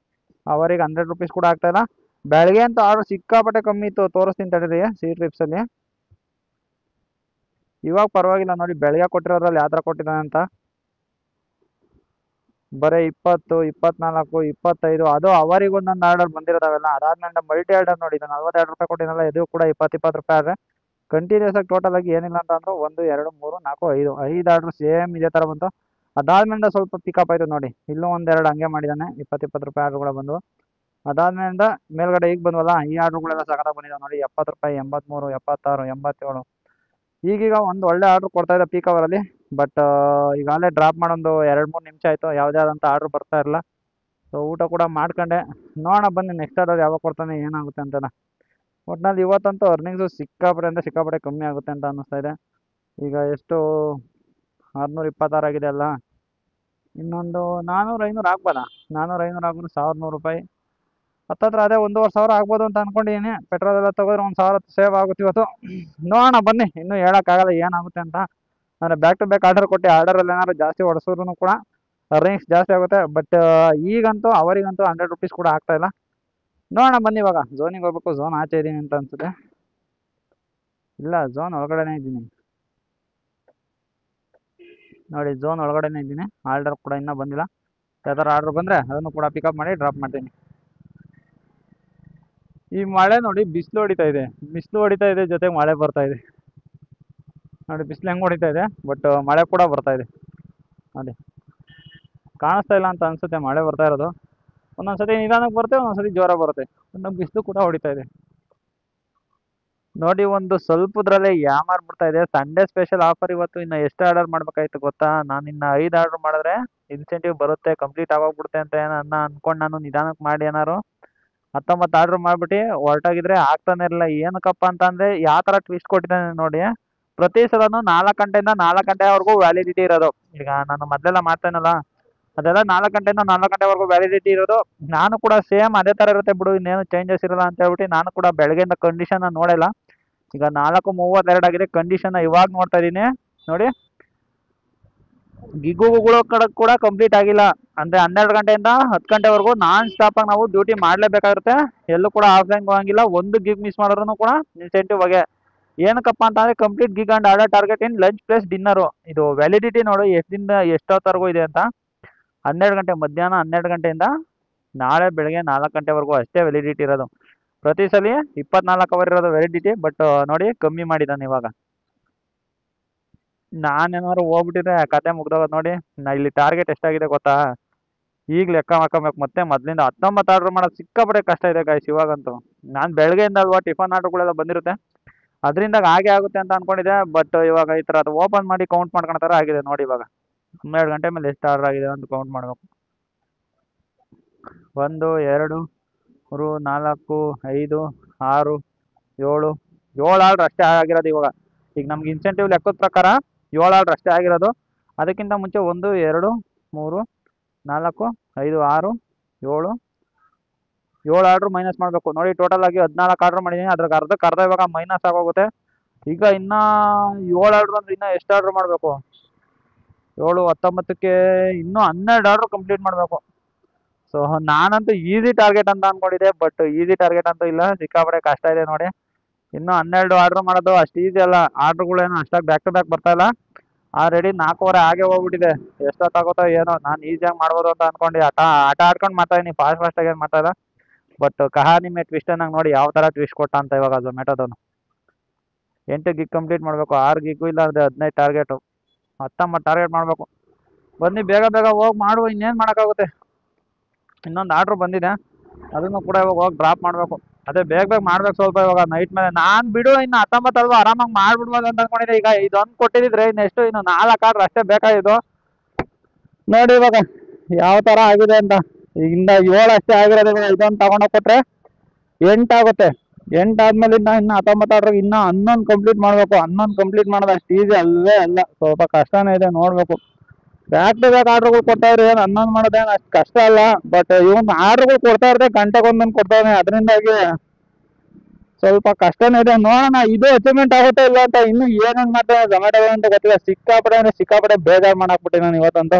ಅವರಿಗೆ 100 ರುಪೀಸ್ ಕೂಡ ಆಗ್ತಾಯಿಲ್ಲ. ಬೆಳಗ್ಗೆ ಅಂತೂ ಆರ್ಡರ್ ಸಿಕ್ಕಾಪಟ್ಟೆ ಕಮ್ಮಿ ಇತ್ತು, ತೋರಿಸ್ತೀನಿ ತಡೀರಿ ಸಿ ಟ್ರಿಪ್ಸಲ್ಲಿ. ಇವಾಗ ಪರವಾಗಿಲ್ಲ ನೋಡಿ, ಬೆಳಗ್ಗೆ ಕೊಟ್ಟಿರೋದ್ರಲ್ಲಿ ಯಾವ ಥರ ಕೊಟ್ಟಿದ್ದಾನೆ ಅಂತ. ಬರೀ 20, 24, 25 ಅದು ಅವರಿಗೆ ಒಂದೊಂದು ಆರ್ಡರ್ ಬಂದಿರೋದಾವೆಲ್ಲ. ಅದಾದ್ಮೇಲೆ ಮಲ್ಟಿ ಆರ್ಡರ್ ನೋಡಿ, ಇದು 42 ರೂಪಾಯಿ ಕೊಟ್ಟಿದ್ದಲ್ಲ, ಇದು ಕೂಡ 20 ರೂಪಾಯಿ ಆದರೆ ಕಂಟಿನ್ಯೂಸ್ ಆಗಿ ಟೋಟಲ್ ಆಗಿ ಏನಿಲ್ಲ ಅಂತ ಅಂದ್ರೆ 1, 2, 3, 4, 5 ಆರ್ಡರ್ ಸೇಮ್ ಇದೇ ಥರ ಬಂತು. ಅದಾದ್ಮೇಲೆ ಸ್ವಲ್ಪ ಪಿಕಪ್ ಆಯಿತು ನೋಡಿ, ಇಲ್ಲೂ 1, 2 ಹಂಗೆ ಮಾಡಿದ್ದಾನೆ. 20 ರೂಪಾಯಿ ಆರ್ಡರ್ಗಳು ಬಂದು ಅದಾದ್ಮೇಲಿಂದ ಮೇಲ್ಗಡೆ ಈಗ ಬಂದ್ವಲ್ಲ, ಈ ಆರ್ಡರ್ಗಳೆಲ್ಲ ಸಖತ್ತಾಗಿ ಬಂದಿದ್ದಾವೆ ನೋಡಿ. 70 ರೂಪಾಯಿ, 83, 76, 87 ಈಗೀಗ ಒಂದು ಒಳ್ಳೆ ಆರ್ಡ್ರ್ ಕೊಡ್ತಾ ಇದೆ ಪೀಕ್ ಅವರಲ್ಲಿ. ಬಟ್ ಈಗಾಗಲೇ ಡ್ರಾಪ್ ಮಾಡೊಂದು 2-3 ನಿಮಿಷ ಆಯಿತು, ಯಾವುದೇ ಆದಂಥ ಆರ್ಡ್ರ್ ಬರ್ತಾ ಇರಲ್ಲ. ಸೊ ಊಟ ಕೂಡ ಮಾಡ್ಕೊಂಡೆ. ನೋಡೋಣ ಬನ್ನಿ ನೆಕ್ಸ್ಟ್ ಆರ್ಡರ್ ಯಾವಾಗ ಕೊಡ್ತಾನೆ, ಏನಾಗುತ್ತೆ ಅಂತಲ್ಲ. ಒಟ್ನಲ್ಲಿ ಇವತ್ತಂತೂ ಅರ್ನಿಂಗ್ಸು ಸಿಕ್ಕಾಪಟ್ಟೆ ಅಂದರೆ ಸಿಕ್ಕಾಪಟ್ಟೆ ಕಮ್ಮಿ ಆಗುತ್ತೆ ಅಂತ ಅನ್ನಿಸ್ತಾ ಇದೆ. ಈಗ ಎಷ್ಟು 626 ಆಗಿದೆ ಅಲ್ಲ, ಇನ್ನೊಂದು 400-500 ಆಗ್ಬೋದಾ? 400-500 ಆಗ್ಬೋದು, 1100 ರೂಪಾಯಿ ಹತ್ತತ್ರ. ಅದೇ 1,500 ಆಗ್ಬೋದು ಅಂತ ಅನ್ಕೊಂಡಿದ್ದೀನಿ. ಪೆಟ್ರೋಲ್ ಎಲ್ಲ ತಗೋದ್ರೆ 1,000 ಸೇವ್ ಆಗುತ್ತೆ ಇವತ್ತು. ನೋಡೋಣ ಬನ್ನಿ, ಇನ್ನೂ ಹೇಳೋಕ್ಕಾಗಲ್ಲ ಏನಾಗುತ್ತೆ ಅಂತ. ಅಂದರೆ ಬ್ಯಾಕ್ ಟು ಬ್ಯಾಕ್ ಆರ್ಡರ್ ಕೊಟ್ಟು ಆರ್ಡರಲ್ಲಿ ಏನಾದ್ರು ಜಾಸ್ತಿ ಹೊಡೆಸಿದ್ರು ಕೂಡ ಅರ್ನಿಂಗ್ಸ್ ಜಾಸ್ತಿ ಆಗುತ್ತೆ. ಬಟ್ ಈಗಂತೂ ಅವರಿಗಂತೂ 100 ರುಪೀಸ್ ಕೂಡ ಆಗ್ತಾಯಿಲ್ಲ. ನೋಡೋಣ ಬನ್ನಿ. ಇವಾಗ ಝೋನಿಗೆ ಹೋಗ್ಬೇಕು. ಝೋನ್ ಆಚೆ ಇದ್ದೀನಿ ಅಂತ ಅನ್ಸುತ್ತೆ. ಇಲ್ಲ, ಝೋನ್ ಒಳಗಡೆನೇ ಇದ್ದೀನಿ ನೋಡಿ. ಝೋನ್ ಒಳಗಡೆನೇ ಇದ್ದೀನಿ. ಆರ್ಡರ್ ಕೂಡ ಇನ್ನೂ ಬಂದಿಲ್ಲ. ಯಾವ್ದಾರು ಆರ್ಡರ್ ಬಂದರೆ ಅದನ್ನು ಕೂಡ ಪಿಕಪ್ ಮಾಡಿ ಡ್ರಾಪ್ ಮಾಡ್ತೀನಿ. ಈ ಮಳೆ ನೋಡಿ, ಬಿಸಿಲು ಹೊಡಿತಾ ಇದೆ, ಜೊತೆಗೆ ಮಳೆ ಬರ್ತಾ ಇದೆ ನೋಡಿ. ಬಿಸಿಲು ಹೆಂಗೆ ಹೊಡಿತಾ ಇದೆ, ಬಟ್ ಮಳೆ ಕೂಡ ಬರ್ತಾ ಇದೆ ನೋಡಿ. ಕಾಣಿಸ್ತಾ ಇಲ್ಲ ಅಂತ ಅನ್ಸುತ್ತೆ ಮಳೆ ಬರ್ತಾ ಇರೋದು. ಒಂದೊಂದ್ಸತಿ ನಿಧಾನಕ್ಕೆ ಬರುತ್ತೆ, ಒಂದೊಂದ್ಸತಿ ಜೋರ ಬರುತ್ತೆ. ಒಂದೊಂದು ಬಿಸಿಲು ಕೂಡ ಹೊಡಿತಾ ಇದೆ ನೋಡಿ. ಒಂದು ಸ್ವಲ್ಪದ್ರಲ್ಲೇ ಯಾಮಾರ್ಬಿಡ್ತಾ ಇದೆ. ಸಂಡೇ ಸ್ಪೆಷಲ್ ಆಫರ್ ಇವತ್ತು. ಇನ್ನು ಎಷ್ಟು ಆರ್ಡರ್ ಮಾಡ್ಬೇಕಾಯ್ತು ಗೊತ್ತಾ? ನಾನು ಇನ್ನು 5 ಆರ್ಡರ್ ಮಾಡಿದ್ರೆ ಇನ್ಸೆಂಟಿವ್ ಬರುತ್ತೆ, ಕಂಪ್ಲೀಟ್ ಆಗೋಗ್ಬಿಡುತ್ತೆ ಅಂತ ಅನ್ಕೊಂಡು ನಾನು ನಿಧಾನಕ್ಕೆ ಮಾಡಿ ಏನಾರು 19 ಆರ್ಡರ್ ಮಾಡಿಬಿಟ್ಟು ಹೊರಟಾಗಿದ್ರೆ ಆಗ್ತಾನೆ ಇರಲಿಲ್ಲ. ಏನಕ್ಕಪ್ಪ ಅಂತಂದರೆ ಯಾವ ಥರ ಟ್ವಿಸ್ಟ್ ಕೊಟ್ಟಿದ್ದಾನೆ ನೋಡಿ. ಪ್ರತಿ ಸಲನೂ 4 ಗಂಟೆಯಿಂದ 4 ಗಂಟೆವರೆಗೂ ವ್ಯಾಲಿಡಿಟಿ ಇರೋದು. ಈಗ ನಾನು ಮೊದಲೆಲ್ಲ ಮಾಡ್ತೇನಲ್ಲ, ಅದೆಲ್ಲ 4 ಗಂಟೆಯಿಂದ 4 ಗಂಟೆವರೆಗೂ ವ್ಯಾಲಿಡಿಟಿ ಇರೋದು. ನಾನು ಕೂಡ ಸೇಮ್ ಅದೇ ಥರ ಇರುತ್ತೆ ಬಿಡು, ಇನ್ನೇನು ಚೇಂಜಸ್ ಇರಲ್ಲ ಅಂತ ಹೇಳ್ಬಿಟ್ಟು ನಾನು ಕೂಡ ಬೆಳಗ್ಗೆಯಿಂದ ಕಂಡೀಷನ್ನ ನೋಡಿಲ್ಲ. ಈಗ 4:32 ಆಗಿದೆ. ಕಂಡೀಷನ್ನ ಇವಾಗ ನೋಡ್ತಾ ಇದ್ದೀನಿ ನೋಡಿ. ಗಿಗ್ಗುಗಳು ಕೂಡ ಕಂಪ್ಲೀಟ್ ಆಗಿಲ್ಲ. ಅಂದರೆ 12 ಗಂಟೆಯಿಂದ 10 ಗಂಟೆವರೆಗೂ ನಾನ್ ಸ್ಟಾಪಾಗಿ ನಾವು ಡ್ಯೂಟಿ ಮಾಡಲೇಬೇಕಾಗಿರುತ್ತೆ. ಎಲ್ಲೂ ಕೂಡ ಆಫ್ಲೈನ್ಗೆ ಹೋಗಂಗಿಲ್ಲ. ಒಂದು ಗಿಗ್ ಮಿಸ್ ಮಾಡಿದ್ರು ಕೂಡ ಇನ್ಸೆಂಟಿವ್ ಬಗ್ಗೆ. ಏನಕ್ಕಪ್ಪ ಅಂತಂದರೆ complete gig and order target in lunch plus dinner. ಇದು ವ್ಯಾಲಿಡಿಟಿ ನೋಡು ಎಷ್ಟಿಂದ ಎಷ್ಟೊತ್ತವರೆಗೂ ಇದೆ ಅಂತ. 12 ಗಂಟೆ, ಮಧ್ಯಾಹ್ನ 12 ಗಂಟೆಯಿಂದ ನಾಳೆ ಬೆಳಗ್ಗೆ 4 ಗಂಟೆವರೆಗೂ ಅಷ್ಟೇ ವ್ಯಾಲಿಡಿಟಿ ಇರೋದು. ಪ್ರತಿ ಸಲ 24 ಅವರ್ ಇರೋದು ವ್ಯಾಲಿಡಿಟಿ. ಬಟ್ ನೋಡಿ ಕಮ್ಮಿ ಮಾಡಿದ್ದಾನೆ ಇವಾಗ. ನಾನೇನಾದ್ರು ಹೋಗ್ಬಿಟ್ಟಿದ್ರೆ ಕತೆ ಮುಗ್ದೋಗೋದು ನೋಡಿ. ಇಲ್ಲಿ ಟಾರ್ಗೆಟ್ ಎಷ್ಟಾಗಿದೆ ಗೊತ್ತಾ? ಈಗ ಲೆಕ್ಕ ಹಾಕೋಬೇಕು. ಮತ್ತೆ ಮೊದಲಿಂದ 19 ಆರ್ಡರ್ ಮಾಡೋದು ಸಿಕ್ಕಾಪಟ್ಟೆ ಕಷ್ಟ ಇದೆ ಗಾಯ್ಸ್ ಇವಾಗಂತೂ. ನಾನು ಬೆಳಗ್ಗೆಯಿಂದ ಅಲ್ವಾ ಟಿಫನ್ ಆರ್ಡರ್ಗಳೆಲ್ಲ ಬಂದಿರುತ್ತೆ, ಅದರಿಂದ ಹಾಗೆ ಆಗುತ್ತೆ ಅಂತ ಅಂದ್ಕೊಂಡಿದ್ದೆ. ಬಟ್ ಇವಾಗ ಈ ಥರ ಅದು ಓಪನ್ ಮಾಡಿ ಕೌಂಟ್ ಮಾಡ್ಕೊಳೋ ಥರ ಆಗಿದೆ ನೋಡಿ. ಇವಾಗ 12 ಗಂಟೆ ಮೇಲೆ ಎಷ್ಟು ಆರ್ಡರ್ ಆಗಿದೆ ಅಂತ ಕೌಂಟ್ ಮಾಡಬೇಕು. 1, 2, 3, 4, 5, 6, 7 ಆರ್ಡರ್ ಅಷ್ಟೇ ಆಗಿರೋದು ಇವಾಗ. ಈಗ ನಮ್ಗೆ ಇನ್ಸೆಂಟಿವ್ ಲೆಕ್ಕದ ಪ್ರಕಾರ 7 ಆರ್ಡರ್ ಅಷ್ಟೇ ಆಗಿರೋದು. ಅದಕ್ಕಿಂತ ಮುಂಚೆ 1, 2, 3, 4, 5, 6, 7 ಆರ್ಡ್ರ್ ಮೈನಸ್ ಮಾಡಬೇಕು ನೋಡಿ. ಟೋಟಲ್ ಆಗಿ 14 ಆರ್ಡ್ರ್ ಮಾಡಿದ್ದೀನಿ. ಅದ್ರಾಗ ಅರ್ಧ ಇವಾಗ ಮೈನಸ್ ಆಗೋಗುತ್ತೆ. ಈಗ ಇನ್ನೂ 7 ಆರ್ಡ್ರ್ ಅಂದರೆ ಇನ್ನೂ ಎಷ್ಟು ಆರ್ಡ್ರ್ ಮಾಡಬೇಕು? 7, 19ಕ್ಕೆ ಇನ್ನೂ 12 ಆರ್ಡ್ರ್ ಕಂಪ್ಲೀಟ್ ಮಾಡಬೇಕು. ಸೊ ನಾನಂತೂ ಈಸಿ ಟಾರ್ಗೆಟ್ ಅಂತ ಅಂದ್ಕೊಂಡಿದ್ದೆ, ಬಟ್ ಈಸಿ ಟಾರ್ಗೆಟ್ ಅಂತೂ ಇಲ್ಲ, ಸಿಕ್ಕಾಪಟ್ಟೆ ಕಷ್ಟ ಇದೆ ನೋಡಿ. ಇನ್ನೂ 12 ಆರ್ಡ್ರ್ ಮಾಡೋದು ಅಷ್ಟು ಈಸಿ ಅಲ್ಲ. ಆರ್ಡ್ರ್ಗಳೇನು ಅಷ್ಟಾಗಿ ಬ್ಯಾಕ್ ಟು ಬ್ಯಾಕ್ ಬರ್ತಾಯಿಲ್ಲ. ಆಲ್ರೆಡಿ 4:15 ಆಗೇ ಹೋಗ್ಬಿಟ್ಟಿದೆ. ಎಷ್ಟೊತ್ತಾಗುತ್ತೋ ಏನೋ. ನಾನು ಈಸಿಯಾಗಿ ಮಾಡ್ಬೋದು ಅಂತ ಅಂದ್ಕೊಂಡು ಆಟ ಆಡ್ಕೊಂಡು ಮಾಡ್ತಾಯಿದ್ದೀನಿ, ಫಾಸ್ಟಾಗಿ ಏನು ಮಾಡ್ತಾಯಿಲ್ಲ. ಬಟ್ ಕಹಾನಿ ಮೇ ಟ್ವಿಸ್ಟ್ ಅನ್ನಂಗೆ ನೋಡಿ ಯಾವ ಥರ ಟ್ವಿಸ್ಟ್ ಕೊಟ್ಟ ಅಂತ ಇವಾಗ ಝೊಮ್ಯಾಟೋದವನು. 8 ಗಿಗ್ ಕಂಪ್ಲೀಟ್ ಮಾಡಬೇಕು. 6 ಗಿಗ್ಗು ಇಲ್ಲ ಅಂದರೆ 15 ಟಾರ್ಗೆಟು, 19 ಟಾರ್ಗೆಟ್ ಮಾಡಬೇಕು. ಬನ್ನಿ ಬೇಗ ಹೋಗಿ ಮಾಡುವ, ಇನ್ನೇನು ಮಾಡೋಕ್ಕಾಗುತ್ತೆ. ಇನ್ನೊಂದು ಆರ್ಡ್ರ್ ಬಂದಿದೆ, ಅದನ್ನು ಕೂಡ ಇವಾಗ ಹೋಗಿ ಡ್ರಾಪ್ ಮಾಡಬೇಕು. ಅದೇ ಬೇಗ ಮಾಡ್ಬೇಕು ಸ್ವಲ್ಪ. ಇವಾಗ ನೈಟ್ ಮೇಲೆ ನಾನು ಬಿಡು ಇನ್ನು 19 ಅಲ್ವಾ, ಆರಾಮಾಗಿ ಮಾಡಿಬಿಡ್ಬೋದು ಅಂತ ಅಂದ್ಕೊಂಡಿದ್ದೆ. ಈಗ ಇದೊಂದು ಕೊಟ್ಟಿದ್ದರೆ ಇನ್ನೆಷ್ಟು, ಇನ್ನು 4 ಆರ್ಡ್ರ್ ಅಷ್ಟೇ ಬೇಕಾಗಿದ್ದು ನೋಡಿ. ಇವಾಗ ಯಾವ ಥರ ಆಗಿದೆ ಅಂತ. ಈಗಿಂದ 7 ಅಷ್ಟೇ ಆಗಿರೋದು. ಇದೊಂದು ತಗೊಂಡೋಗಿ ಕೊಟ್ಟರೆ 8 ಆಗುತ್ತೆ. 8 ಆದ್ಮೇಲೆ ಇನ್ನು 19 ಆರ್ಡ್ರಿಗೆ ಇನ್ನೂ 11 ಕಂಪ್ಲೀಟ್ ಮಾಡಬೇಕು. 11 ಕಂಪ್ಲೀಟ್ ಮಾಡೋದು ಅಷ್ಟು ಈಸಿ ಅಲ್ಲವೇ ಅಲ್ಲ, ಸ್ವಲ್ಪ ಕಷ್ಟನೇ ಇದೆ. ನೋಡಬೇಕು ಬ್ಯಾಕ್ ಟು ಬ್ಯಾಕ್ ಆರ್ಡರ್ಗಳು ಕೊಡ್ತಾವ್ರಿ. ಏನು ಹನ್ನೊಂದು ಮಾಡೋದೇನು ಅಷ್ಟು ಕಷ್ಟ ಅಲ್ಲ. ಬಟ್ ಇವನ್ ಆರ್ಡರ್ಗಳು ಕೊಡ್ತಾ ಇರ್ತಾರೆ, ಗಂಟೆಗೊಂದೊಂದು ಕೊಡ್ತಾವೆ. ಅದರಿಂದಾಗಿ ಸ್ವಲ್ಪ ಕಷ್ಟನೇ ಇದೆ. ನೋಡೋಣ ಇದು ಅಚೀವ್ಮೆಂಟ್ ಆಗುತ್ತೆ ಇಲ್ಲ ಅಂತ. ಇನ್ನು ಏನೇನು ಮಾಡ್ತಾರೆ ಝೊಮ್ಯಾಟೊ ಅಂತ ಗೊತ್ತಿಲ್ಲ. ಸಿಕ್ಕಾಪಟ್ಟೆ ಅಂದ್ರೆ ಸಿಕ್ಕಾಪಟ್ಟೆ ಬೇಜಾರು ಮಾಡಾಕ್ಬಿಟ್ಟಿ ನಾನು ಇವತ್ತಂತೂ.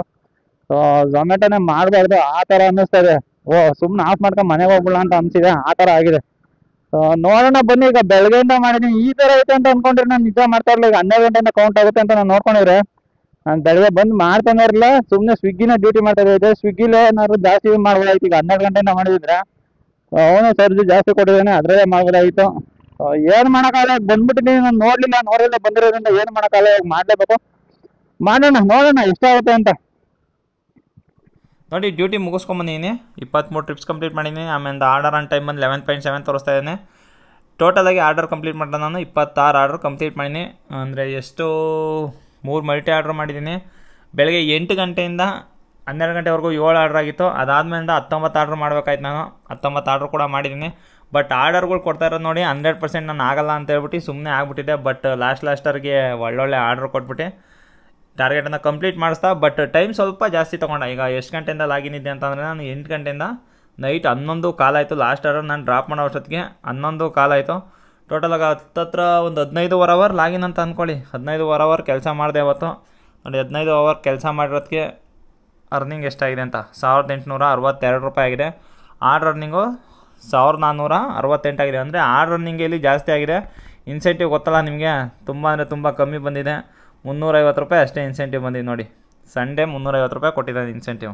ಸೊ ಝೊಮ್ಯಾಟೊನೇ ಮಾಡಬಾರ್ದು ಆ ಥರ ಅನ್ನಿಸ್ತಾ ಇದೆ. ಸುಮ್ಮನೆ ಆಫ್ ಮಾಡ್ಕೊಂಡು ಮನೆಗೆ ಹೋಗ್ಬಿಡೋಣ ಅಂತ ಅನ್ಸಿದೆ. ಆ ಥರ ಆಗಿದೆ. ನೋಡೋಣ ಬನ್ನಿ. ಈಗ ಬೆಳಗ್ಗೆಯಿಂದ ಮಾಡಿದೀನಿ, ಈ ಥರ ಐತೆ ಅಂತ ಅನ್ಕೊಂಡ್ರೆ ನಾನು ನಿಜ ಮಾಡ್ತಾ ಇರಲಿಲ್ಲ. ಈಗ 12 ಗಂಟೆಯಿಂದ ಕೌಂಟ್ ಆಗುತ್ತೆ ಅಂತ ನಾನು ನೋಡ್ಕೊಂಡಿದ್ರೆ ನಾನು ಬೆಳಗ್ಗೆ ಬಂದು ಮಾಡ್ತಾನೆ ಇರಲಿಲ್ಲ. ಸುಮ್ಮನೆ ಸ್ವಿಗ್ಗಿನ ಡ್ಯೂಟಿ ಮಾಡ್ತಾ ಇದ್ದೆ. ಸ್ವಿಗ್ಗಿಲೇ ಏನಾದ್ರು ಜಾಸ್ತಿ ಮಾಡ್ಬೋದಾಯ್ತು. ಈಗ 12 ಗಂಟೆಯಿಂದ ಮಾಡಿದ್ರೆ ಅವನು ಸರ್ಜಿ ಜಾಸ್ತಿ ಕೊಟ್ಟಿದ್ದಾನೆ, ಅದ್ರಲ್ಲೇ ಮಾಡ್ಬೋದಾಗಿತ್ತು. ಏನು ಮಾಡೋಕ್ಕಾಗಲ್ಲ, ಬಂದ್ಬಿಟ್ಟಿದ್ದೀನಿ. ನಾನು ನೋಡಲಿಲ್ಲ ಬಂದಿರೋದ್ರಿಂದ ಏನು ಮಾಡೋಕ್ಕಾಗಲ್ಲ. ಈಗ ಮಾಡಲೇಬೇಕು. ಮಾಡೋಣ, ನೋಡೋಣ ಎಷ್ಟಾಗುತ್ತೆ ಅಂತ. ನೋಡಿ ಡ್ಯೂಟಿ ಮುಗಿಸ್ಕೊಂಬಂದಿದ್ದೀನಿ. 23 ಟ್ರಿಪ್ಸ್ ಕಂಪ್ಲೀಟ್ ಮಾಡಿದ್ದೀನಿ. ಆಮೇಲೆ ಆರ್ಡರ್ ಆನ್ ಟೈಮ್ ಬಂದು 11.7 ತೋರಿಸ್ತಾ ಇದ್ದೇನೆ. ಟೋಟಲಾಗಿ ಆರ್ಡರ್ ಕಂಪ್ಲೀಟ್ ಮಾಡಿದ ನಾನು 26 ಆರ್ಡರ್ ಕಂಪ್ಲೀಟ್ ಮಾಡಿದ್ದೀನಿ. ಅಂದರೆ ಎಷ್ಟು 3 ಮಲ್ಟಿ ಆರ್ಡ್ರ್ ಮಾಡಿದ್ದೀನಿ. ಬೆಳಗ್ಗೆ 8 ಗಂಟೆಯಿಂದ 12 ಗಂಟೆವರೆಗೂ 7 ಆರ್ಡ್ರ್ ಆಗಿತ್ತು. ಅದಾದಮೇಲಿಂದ 19 ಆರ್ಡ್ರ್ ಮಾಡಬೇಕಾಯ್ತು. ನಾನು 19 ಆರ್ಡ್ರ್ ಕೂಡ ಮಾಡಿದ್ದೀನಿ. ಬಟ್ ಆರ್ಡರ್ಗಳು ಕೊಡ್ತಾ ಇರೋದು ನೋಡಿ 100% ನಾನು ಆಗಲ್ಲ ಅಂತ ಹೇಳ್ಬಿಟ್ಟು ಸುಮ್ಮನೆ ಆಗ್ಬಿಟ್ಟಿದೆ. ಬಟ್ ಲಾಸ್ಟರ್ಗೆ ಒಳ್ಳೊಳ್ಳೆ ಆರ್ಡ್ರ್ ಕೊಟ್ಬಿಟ್ಟು ಟಾರ್ಗೆಟನ್ನು ಕಂಪ್ಲೀಟ್ ಮಾಡಿಸ್ತಾ. ಬಟ್ ಟೈಮ್ ಸ್ವಲ್ಪ ಜಾಸ್ತಿ ತೊಗೊಂಡ. ಈಗ ಎಷ್ಟು ಗಂಟೆಯಿಂದ ಲಾಗಿನ್ ಇದ್ದೆ ಅಂತಂದರೆ ನಾನು 8 ಗಂಟೆಯಿಂದ ನೈಟ್ 11 ಕಾಲ್ ಆಯಿತು. ಲಾಸ್ಟ್ ಆರ್ಡರ್ ನಾನು ಡ್ರಾಪ್ ಮಾಡೋ ಅಷ್ಟೊತ್ತಿಗೆ 11 ಕಾಲ್ ಆಯಿತು. ಟೋಟಲಾಗಿ ಹತ್ತತ್ರ ಒಂದು 15 ಅವರ್ ಲಾಗಿನ್ ಅಂತ ಅಂದ್ಕೊಳ್ಳಿ. 15 ಅವರ್ ಕೆಲಸ ಮಾಡಿದೆ ಅವತ್ತು. ನೋಡಿ 15 ಅವರ್ ಕೆಲಸ ಮಾಡಿರೋದಕ್ಕೆ ಅರ್ನಿಂಗ್ ಎಷ್ಟಾಗಿದೆ ಅಂತ 1862 ರೂಪಾಯಿ ಆಗಿದೆ. ಆರ್ಡ್ ಅರ್ನಿಂಗು 1468 ಆಗಿದೆ. ಅಂದರೆ ಆರ್ಡ್ ಅರ್ನಿಂಗಲ್ಲಿ ಜಾಸ್ತಿ ಆಗಿದೆ. ಇನ್ಸೆಂಟಿವ್ ಗೊತ್ತಲ್ಲ ನಿಮಗೆ, ತುಂಬ ಅಂದರೆ ತುಂಬ ಕಮ್ಮಿ ಬಂದಿದೆ. 350 ರೂಪಾಯಿ ಅಷ್ಟೇ ಇನ್ಸೆಂಟಿವ್ ಬಂದಿದೆ. ನೋಡಿ ಸಂಡೇ 350 ರೂಪಾಯಿ ಕೊಟ್ಟಿದ್ದಾನೆ ಇನ್ಸೆಂಟಿವ್.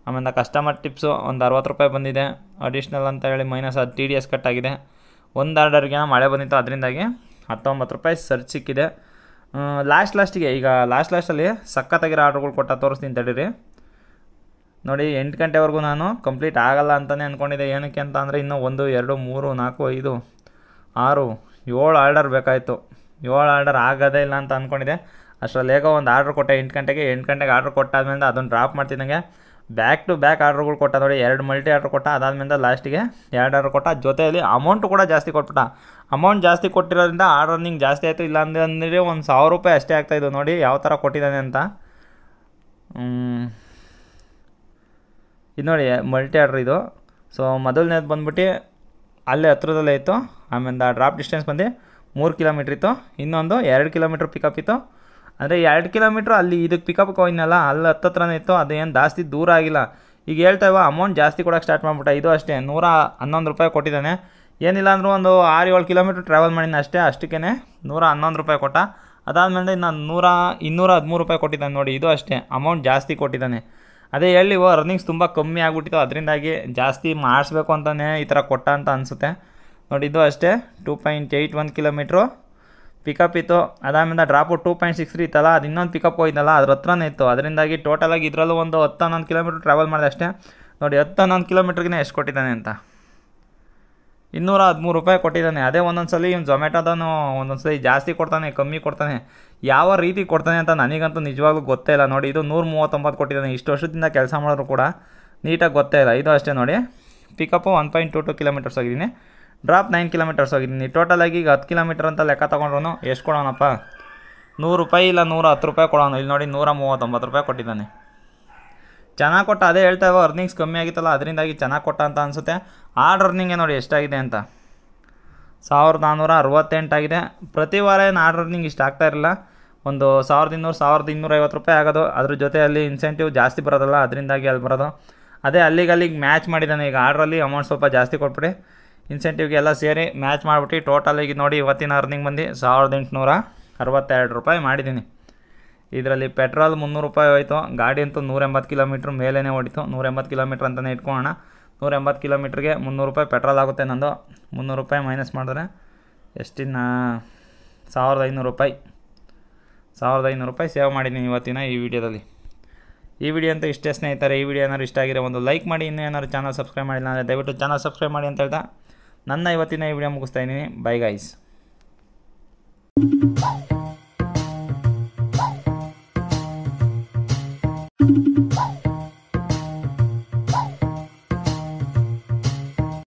ಆಮೇಲೆ ಕಸ್ಟಮರ್ ಟಿಪ್ಸು ಒಂದು 60 ರೂಪಾಯಿ ಬಂದಿದೆ. ಅಡಿಷ್ನಲ್ ಅಂತ ಹೇಳಿ ಮೈನಸ್ ಅದು TDS ಕಟ್ ಆಗಿದೆ. ಒಂದು ಆರ್ಡರ್ಗೆ ಮಳೆ ಬಂದಿತ್ತು, ಅದರಿಂದಾಗಿ 19 ರೂಪಾಯಿ ಸರ್ಚ್ ಸಿಕ್ಕಿದೆ. ಲಾಸ್ಟಿಗೆ ಈಗ ಲಾಸ್ಟಲ್ಲಿ ಸಖತ್ತಾಗಿರೋ ಆರ್ಡ್ರ್ಗಳು ತೋರಿಸ್ತೀನಿ ತಡೀರಿ. ನೋಡಿ 8 ಗಂಟೆವರೆಗೂ ನಾನು ಕಂಪ್ಲೀಟ್ ಆಗಲ್ಲ ಅಂತಲೇ ಅಂದ್ಕೊಂಡಿದ್ದೆ. ಏನಕ್ಕೆ ಅಂತ ಅಂದರೆ ಇನ್ನೂ 1 2 3 4 5 6 7 ಆರ್ಡರ್ ಬೇಕಾಯಿತು. 7 ಆರ್ಡರ್ ಆಗೋದೇ ಇಲ್ಲ ಅಂತ ಅಂದ್ಕೊಂಡಿದ್ದೆ. ಅಷ್ಟರಲ್ಲಿ ಹೇಗೋ ಒಂದು ಆರ್ಡ್ರ್ ಕೊಟ್ಟೆ 8 ಗಂಟೆಗೆ ಆರ್ಡ್ರ್ ಕೊಟ್ಟಾದ್ಮೇಲೆ ಅದನ್ನು ಡ್ರಾಪ್ ಮಾಡ್ತಿದ್ದಂಗೆ ಬ್ಯಾಕ್ ಟು ಬ್ಯಾಕ್ ಆರ್ಡ್ರ್ಗಳು ಕೊಟ್ಟ. ನೋಡಿ 2 ಮಲ್ಟಿ ಆರ್ಡ್ರ್ ಕೊಟ್ಟ. ಅದಾದಮೇಲೆ ಲಾಸ್ಟಿಗೆ 2 ಆರ್ಡ್ರ್ ಕೊಟ್ಟ. ಜೊತೆಯಲ್ಲಿ ಅಮೌಂಟು ಕೂಡ ಜಾಸ್ತಿ ಕೊಟ್ಬಿಟ್ಟ. ಅಮೌಂಟ್ ಜಾಸ್ತಿ ಕೊಟ್ಟಿರೋದ್ರಿಂದ ಆರ್ಡರ್ ರನ್ನಿಂಗ್ ಜಾಸ್ತಿ ಆಯಿತು. ಇಲ್ಲಾಂದರೆ ಒಂದು 1000 ರೂಪಾಯಿ ಅಷ್ಟೇ ಆಗ್ತಾಯಿದ್ದು. ನೋಡಿ ಯಾವ ಥರ ಕೊಟ್ಟಿದ್ದಾನೆ ಅಂತ. ಇದು ನೋಡಿ ಮಲ್ಟಿ ಆರ್ಡ್ರ್ ಇದು. ಸೊ ಮೊದಲನೇದು ಬಂದ್ಬಿಟ್ಟು ಅಲ್ಲೇ ಹತ್ರದಲ್ಲೇ ಇತ್ತು. ಆಮೇಲೆ ಡ್ರಾಪ್ ಡಿಸ್ಟೆನ್ಸ್ ಬಂದು 3 ಕಿಲೋಮೀಟ್ರ್ ಇತ್ತು. ಇನ್ನೊಂದು 2 ಕಿಲೋಮೀಟ್ರ್ ಪಿಕಪ್ ಇತ್ತು. ಅಂದರೆ 2 ಕಿಲೋಮೀಟ್ರ್ ಅಲ್ಲಿ ಇದಕ್ಕೆ ಪಿಕಪ್ಗೆ ಹೋಗಿದ್ನಲ್ಲ, ಅಲ್ಲಿ ಹತ್ರನೇ ಇತ್ತು. ಅದೇನು ಜಾಸ್ತಿ ದೂರ ಆಗಿಲ್ಲ. ಈಗ ಹೇಳ್ತಾ ಇವ ಅಮೌಂಟ್ ಜಾಸ್ತಿ ಕೊಡೋಕ್ಕೆ ಸ್ಟಾರ್ಟ್ ಮಾಡಿಬಿಟ್ಟ. ಇದು ಅಷ್ಟೇ 111 ರೂಪಾಯಿ ಕೊಟ್ಟಿದ್ದಾನೆ. ಏನಿಲ್ಲ ಅಂದರೂ ಒಂದು 6-7 ಕಿಲೋಮೀಟ್ರ್ ಟ್ರಾವೆಲ್ ಮಾಡಿದ್ದೀನಿ ಅಷ್ಟೇ. ಅಷ್ಟಕ್ಕೇ 111 ರೂಪಾಯಿ ಕೊಟ್ಟ. ಅದಾದಮೇಲೆ ನಾನು 213 ರೂಪಾಯಿ ಕೊಟ್ಟಿದ್ದಾನೆ. ನೋಡಿ ಇದು ಅಷ್ಟೇ ಅಮೌಂಟ್ ಜಾಸ್ತಿ ಕೊಟ್ಟಿದ್ದಾನೆ. ಅದೇ ಹೇಳಿ ಅರ್ನಿಂಗ್ಸ್ ತುಂಬ ಕಮ್ಮಿ ಆಗಿಬಿಟ್ಟಿತ್ತು. ಅದರಿಂದಾಗಿ ಜಾಸ್ತಿ ಮಾಡಿಸ್ಬೇಕು ಅಂತಲೇ ಈ ಥರ ಕೊಟ್ಟ ಅಂತ ಅನಿಸುತ್ತೆ. ನೋಡಿ ಇದು ಅಷ್ಟೇ 2.81 ಕಿಲೋಮೀಟ್ರು ಪಿಕಪ್ ಇತ್ತು. ಅದಾದಮೇಲೆ ಡ್ರಾಪು 2.63 ಇತ್ತಲ್ಲ, ಅದು ಇನ್ನೊಂದು ಪಿಕಪ್ ಹೋಯ್ತಲ್ಲ, ಅದ್ರ ಹತ್ರನೇ ಇತ್ತು. ಅದರಿಂದಾಗಿ ಟೋಟಲಾಗಿ ಇದರಲ್ಲೂ ಒಂದು 10-11 ಕಿಲೋಮೀಟ್ರ್ ಟ್ರಾವೆಲ್ ಮಾಡಿದೆ ಅಷ್ಟೇ. ನೋಡಿ 10-11 ಕಿಲೋಮೀಟ್ರಿಗೆ ಎಷ್ಟು ಕೊಟ್ಟಿದ್ದಾನೆ ಅಂತ 213 ರೂಪಾಯಿ ಕೊಟ್ಟಿದ್ದಾನೆ. ಅದೇ ಒಂದೊಂದು ಸಲ ಇವ್ನು ಝೊಮ್ಯಾಟೋದನು ಒಂದೊಂದು ಸಲ ಜಾಸ್ತಿ ಕೊಡ್ತಾನೆ, ಕಮ್ಮಿ ಕೊಡ್ತಾನೆ. ಯಾವ ರೀತಿ ಕೊಡ್ತಾನೆ ಅಂತ ನನಗಂತೂ ನಿಜವಾಗ್ಲೂ ಗೊತ್ತೇ ಇಲ್ಲ. ನೋಡಿ ಇದು 139 ಕೊಟ್ಟಿದ್ದಾನೆ. ಇಷ್ಟು ವರ್ಷದಿಂದ ಕೆಲಸ ಮಾಡಿದ್ರು ಕೂಡ ನೀಟಾಗಿ ಗೊತ್ತೇ ಇಲ್ಲ. ಇದು ಅಷ್ಟೇ ನೋಡಿ ಪಿಕಪ್ಪು 1.22 ಕಿಲೋಮೀಟರ್ಸ್ ಹೋಗಿದ್ದೀನಿ. ಡ್ರಾಪ್ 9 ಕಿಲೋಮೀಟರ್ಸ್ ಹೋಗಿದ್ದೀನಿ. ಟೋಟಲಾಗಿ ಈಗ 10 ಕಿಲೋಮೀಟ್ರ್ ಅಂತ ಲೆಕ್ಕ ತೊಗೊಂಡ್ರು ಎಷ್ಟು ಕೊಡೋಣಪ್ಪ, 100 ರೂಪಾಯಿ ಇಲ್ಲ 110 ರೂಪಾಯಿ ಕೊಡೋಣ. ಇಲ್ಲಿ ನೋಡಿ 139 ರೂಪಾಯಿ ಕೊಟ್ಟಿದ್ದಾನೆ. ಚೆನ್ನಾಗಿ ಕೊಟ್ಟ. ಅದೇ ಹೇಳ್ತಾ ಇವಾಗ ಅರ್ನಿಂಗ್ಸ್ ಕಮ್ಮಿ ಆಗಿತ್ತಲ್ಲ, ಅದರಿಂದಾಗಿ ಚೆನ್ನಾಗಿ ಕೊಟ್ಟ ಅಂತ ಅನಿಸುತ್ತೆ. ಆರ್ಡ್ ಅರ್ನಿಂಗೇ ನೋಡಿ ಎಷ್ಟಾಗಿದೆ ಅಂತ 1468 ಆಗಿದೆ. ಪ್ರತಿ ವಾರ ಏನು ಆರ್ಡ್ ಅರ್ನಿಂಗ್ ಇಷ್ಟು ಆಗ್ತಾ ಇರಲಿಲ್ಲ. ಒಂದು 1200-1250 ರೂಪಾಯಿ ಆಗೋದು. ಅದ್ರ ಜೊತೆಯಲ್ಲಿ ಇನ್ಸೆಂಟಿವ್ ಜಾಸ್ತಿ ಬರೋದಲ್ಲ, ಅದರಿಂದಾಗಿ ಅಲ್ಲಿ ಬರೋದು. ಅದೇ ಅಲ್ಲಿಗೆ ಮ್ಯಾಚ್ ಮಾಡಿದ್ದಾನೆ. ಈಗ ಆರ್ಡ್ರಲ್ಲಿ ಅಮೌಂಟ್ ಸ್ವಲ್ಪ ಜಾಸ್ತಿ ಕೊಟ್ಬಿಟ್ಟು ಇನ್ಸೆಂಟಿವ್ಗೆ ಎಲ್ಲ ಸೇರಿ ಮ್ಯಾಚ್ ಮಾಡಿಬಿಟ್ಟು ಟೋಟಲಾಗಿ ನೋಡಿ ಇವತ್ತಿನ ಅರ್ನಿಂಗ್ ಬಂದು 1862 ರೂಪಾಯಿ ಮಾಡಿದ್ದೀನಿ. ಇದರಲ್ಲಿ ಪೆಟ್ರೋಲ್ 300 ರೂಪಾಯಿ ಹೋಯಿತು. ಗಾಡಿ ಅಂತೂ 180 ಕಿಲೋಮೀಟ್ರ್ ಮೇಲೇ ಹೊಡಿತು. 180 ಕಿಲೋಮೀಟ್ರ್ ಅಂತಲೇ ಇಟ್ಕೊಳ್ಳೋಣ. 180 ಕಿಲೋಮೀಟ್ರಿಗೆ 300 ರೂಪಾಯಿ ಪೆಟ್ರೋಲ್ ಆಗುತ್ತೆ ನಂದು. 300 ರೂಪಾಯಿ ಮೈನಸ್ ಮಾಡಿದ್ರೆ ಎಷ್ಟಿನ್ನ 1500 ರೂಪಾಯಿ. 1500 ರೂಪಾಯಿ ಸೇವ್ ಮಾಡಿದ್ದೀನಿ ಇವತ್ತಿನ ಈ ವಿಡಿಯೋದಲ್ಲಿ. ಈ ವಿಡಿಯೋ ಅಂತ ಇಷ್ಟೇ ಸ್ನೇಹಿತರೆ. ಈ ವಿಡಿಯೋ ಏನಾದ್ರು ಇಷ್ಟ ಆಗಿರೋ ಒಂದು ಲೈಕ್ ಮಾಡಿ. ಇನ್ನೂ ಏನಾದ್ರು ಚಾನಲ್ ಸಬ್ಸ್ಕ್ರೈಬ್ ಮಾಡಿಲ್ಲ ಅಂದರೆ ದಯವಿಟ್ಟು ಚಾನಲ್ ಸಬ್ಸ್ಕ್ರೈಬ್ ಮಾಡಿ ಅಂತ ಹೇಳ್ತಾ ನನ್ನ ಇವತ್ತಿನ ಈ ವಿಡಿಯೋ ಮುಗಿಸ್ತಾ ಇದ್ದೀನಿ. Bye guys.